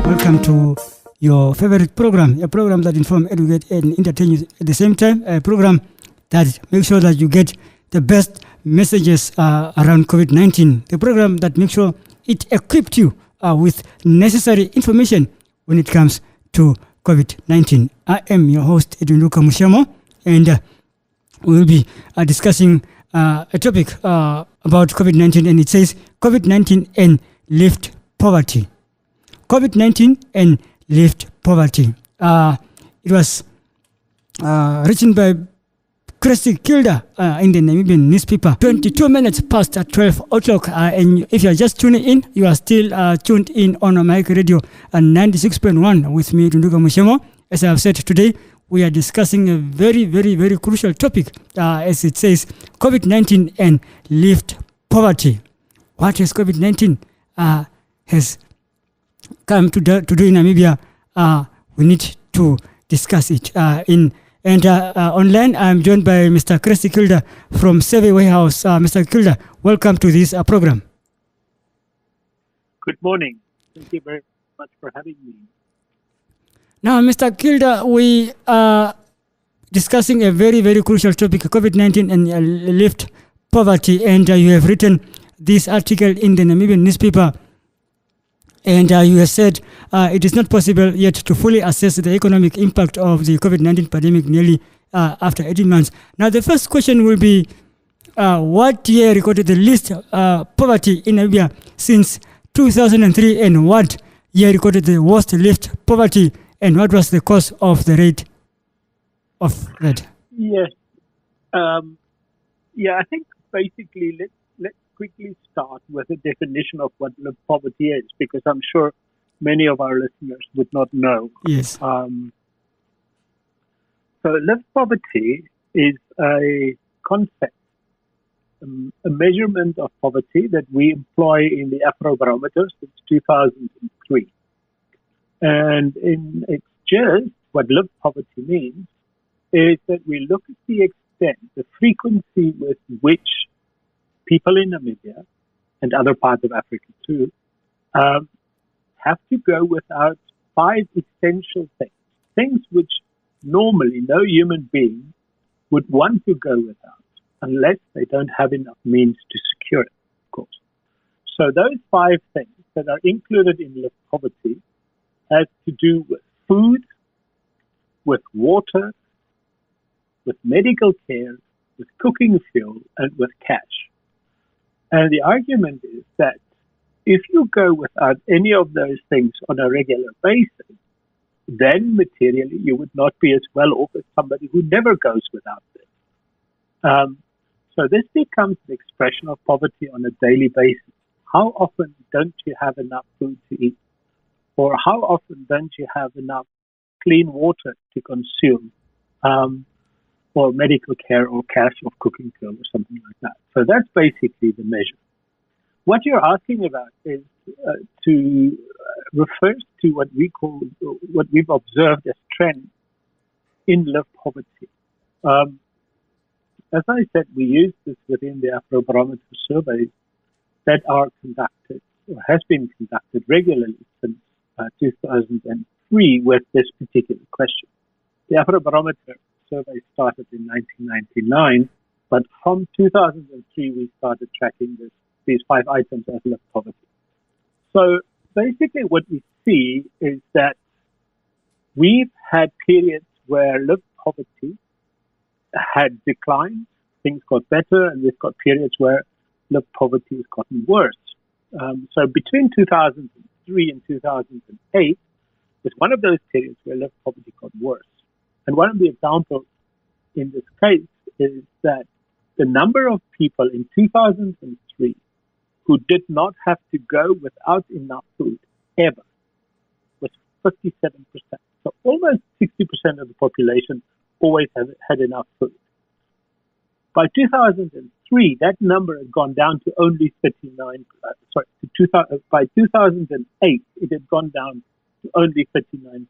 Welcome to your favorite program, a program that informs, educates, and entertains you at the same time, a program that makes sure that you get the best messages around COVID-19, the program that makes sure it equipped you with necessary information when it comes to COVID-19. I am your host, Edwin Mushamo, and we will be discussing a topic about COVID-19, and it says COVID-19 and lift poverty. COVID-19 and lift poverty. It was written by Christie Keuelder in the Namibian newspaper. 22 minutes past 12 o'clock. And if you are just tuning in, you are still tuned in on Omaheke Radio 96.1 with me, Dunduka Mushemo. As I have said today, we are discussing a very, very, very crucial topic, as it says, COVID-19 and lift poverty. What is COVID-19 has come to do in Namibia? We need to discuss it. Online, I'm joined by Mr. Christie Keuelder from Survey Warehouse. Mr. Keuelder, welcome to this program. Good morning. Thank you very much for having me. Now, Mr. Keuelder, we are discussing a very, very crucial topic, COVID-19 and lift poverty. And you have written this article in the Namibian newspaper. And you have said it is not possible yet to fully assess the economic impact of the COVID-19 pandemic nearly after 18 months. Now, the first question will be, what year recorded the least poverty in Namibia since 2003, and what year recorded the worst lift poverty, and what was the cause of the rate of that? Yes. I think basically let's quickly start with a definition of what lift poverty is, because I'm sure many of our listeners would not know. Yes. So lift poverty is a concept, a measurement of poverty that we employ in the Afrobarometer since 2003. And in its gist, what lift poverty means is that we look at the extent, the frequency with which people in Namibia and other parts of Africa too have to go without 5 essential things which normally no human being would want to go without unless they don't have enough means to secure it, of course. So those 5 things that are included in lift poverty has to do with food, with water, with medical care, with cooking fuel, and with cash. And the argument is that if you go without any of those things on a regular basis, then materially you would not be as well off as somebody who never goes without this. So this becomes an expression of poverty on a daily basis. How often don't you have enough food to eat? Or how often don't you have enough clean water to consume? Or medical care or cash or cooking fuel or something like that. So that's basically the measure. What you're asking about is refers to what we've observed as trends in lift poverty. As I said, we use this within the Afrobarometer surveys that are conducted or has been conducted regularly since 2003 with this particular question. The Afrobarometer survey started in 1999, but from 2003 we started tracking these 5 items as lift poverty. So basically what we see is that we've had periods where lift poverty had declined, things got better, and we've got periods where lift poverty has gotten worse. So between 2003 and 2008 was one of those periods where lift poverty got worse. And one of the examples in this case is that the number of people in 2003 who did not have to go without enough food ever was 57%. So almost 60% of the population always had enough food. By 2003, that number had gone down to only 39. By 2008, it had gone down to only 39%.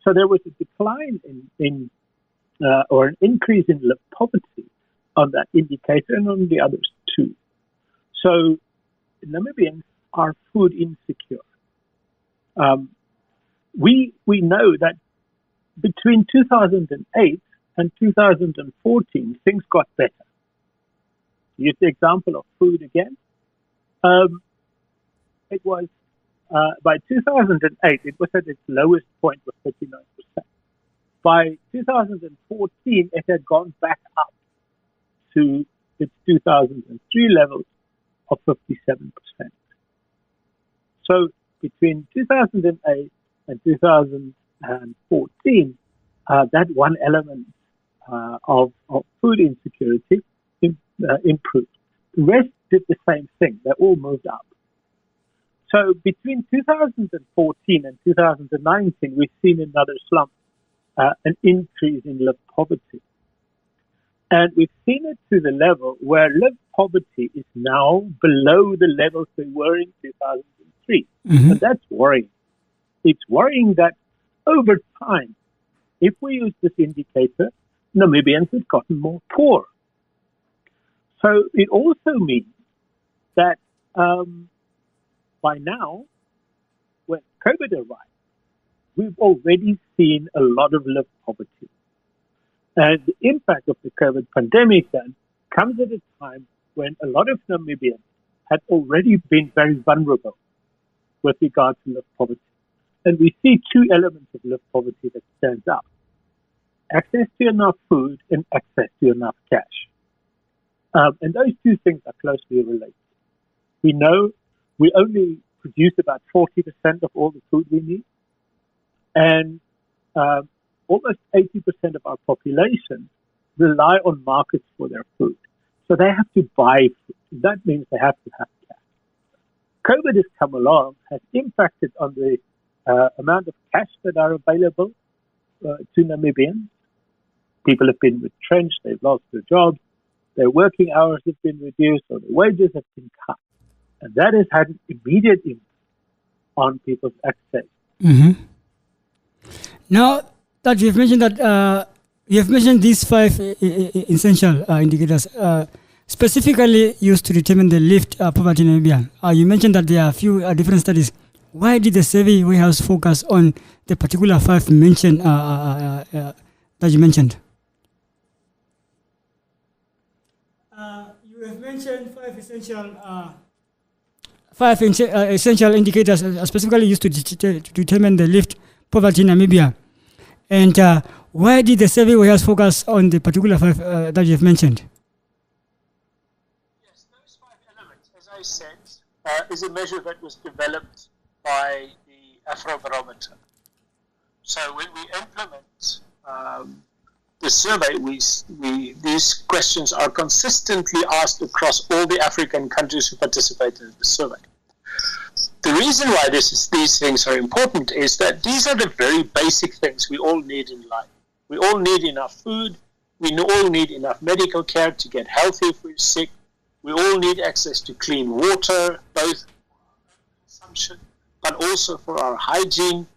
So there was a decline or an increase in lift poverty on that indicator and on the others too. So Namibians are food insecure. We know that between 2008 and 2014, things got better. Use the example of food again. It was by 2008, it was at its lowest point of 39%. By 2014, it had gone back up to its 2003 levels of 57%. So between 2008 and 2014, that one element of food insecurity improved. The rest did the same thing. They all moved up. So between 2014 and 2019, we've seen another slump, an increase in live poverty. And we've seen it to the level where live poverty is now below the levels they were in 2003. And that's worrying. It's worrying that over time, if we use this indicator, Namibians have gotten more poor. So it also means that by now, when COVID arrived, we've already seen a lot of live poverty. And the impact of the COVID pandemic then comes at a time when a lot of Namibians had already been very vulnerable with regard to live poverty. And we see two elements of live poverty that stands out: access to enough food and access to enough cash. And those two things are closely related. We know we only produce about 40% of all the food we need. And almost 80% of our population rely on markets for their food. So they have to buy food. That means they have to have cash. COVID has come along, has impacted on the amount of cash that are available to Namibians. People have been retrenched, they've lost their jobs, their working hours have been reduced, or their wages have been cut. And that has had an immediate impact on people's access. Now that you've mentioned that you've mentioned these five essential indicators specifically used to determine the lived poverty in Namibia. You mentioned that there are a few different studies. Why did the survey warehouse focus on the particular five mentioned that you mentioned? You have mentioned five essential indicators specifically used to determine the lived poverty in Namibia. And why did the survey warehouse focus on the particular five that you have mentioned? Yes, those five elements, as I said, is a measure that was developed by the Afrobarometer. So when we implement the survey, these questions are consistently asked across all the African countries who participated in the survey. The reason why these things are important is that these are the very basic things we all need in life. We all need enough food. We all need enough medical care to get healthy if we're sick. We all need access to clean water, both for consumption, but also for our hygiene.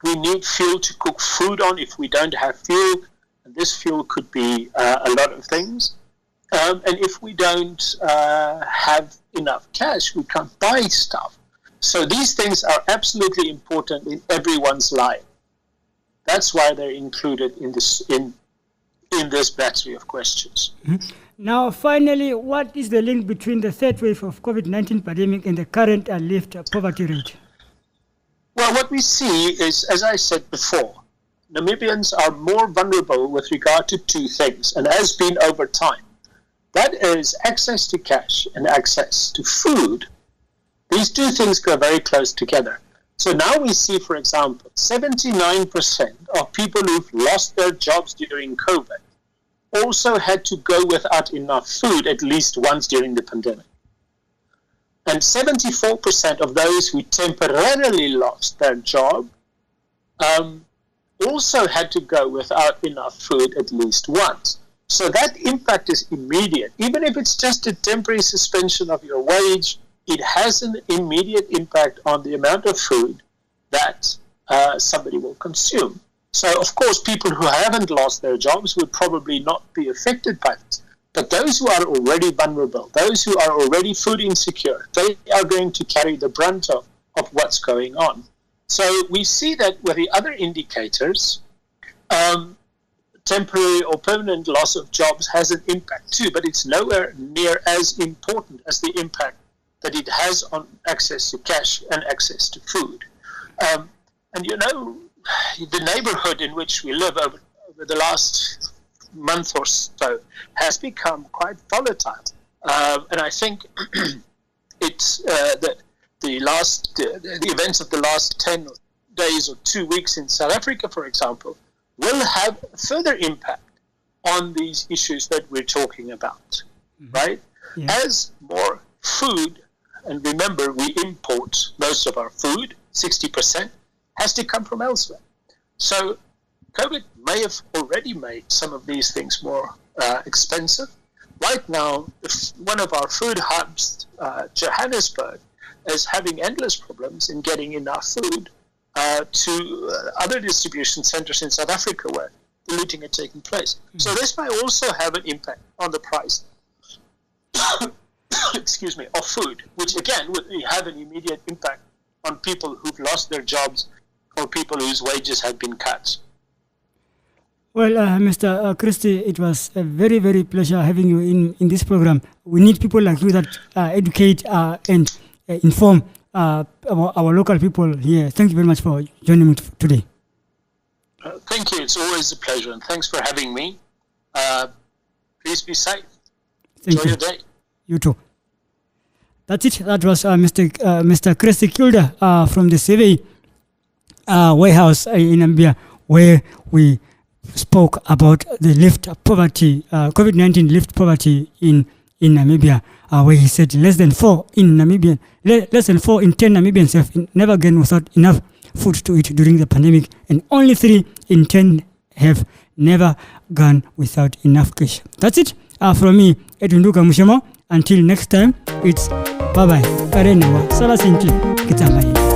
We need fuel to cook food on if we don't have fuel. And this fuel could be a lot of things. And if we don't have enough cash, we can't buy stuff. So these things are absolutely important in everyone's life. That's why they're included in this battery of questions. Now, finally, what is the link between the third wave of COVID-19 pandemic and the current lived poverty rate? Well, what we see is, as I said before, Namibians are more vulnerable with regard to two things, and has been over time. That is access to cash and access to food. These two things go very close together. So now we see, for example, 79% of people who've lost their jobs during COVID also had to go without enough food at least once during the pandemic. And 74% of those who temporarily lost their job also had to go without enough food at least once. So that impact is immediate. Even if it's just a temporary suspension of your wage, it has an immediate impact on the amount of food that somebody will consume. So, of course, people who haven't lost their jobs would probably not be affected by this. But those who are already vulnerable, those who are already food insecure, they are going to carry the brunt of of what's going on. So we see that with the other indicators, temporary or permanent loss of jobs has an impact too, but it's nowhere near as important as the impact that it has on access to cash and access to food. And you know, the neighborhood in which we live over the last month or so has become quite volatile. And I think it's that the events of the last 10 days or 2 weeks in South Africa, for example, will have a further impact on these issues that we're talking about, right? Yeah. As more food, and remember, we import most of our food, 60%, has to come from elsewhere. So COVID may have already made some of these things more expensive. Right now, one of our food hubs, Johannesburg, is having endless problems in getting enough food to other distribution centers in South Africa where the looting had taken place. So this might also have an impact on the price excuse me, of food, which again would have an immediate impact on people who've lost their jobs or people whose wages have been cut. Well, Mr. Christie, it was a very, very pleasure having you in this program. We need people like you that educate and inform our local people here. Thank you very much for joining me today. Thank you. It's always a pleasure, and thanks for having me. Please be safe. Enjoy your day. You too. That's it. That was Mr. Christie Keuelder from the survey warehouse in Namibia, where we spoke about the lift poverty, COVID-19 lift poverty in Namibia, where he said less than 4 in 10 Namibians have never gone without enough food to eat during the pandemic, and only 3 in 10 have never gone without enough cash. That's it from me, Edunduka Mushemo. Until next time, it's bye-bye. Karenawa, Sala Sinti, Kitamayi.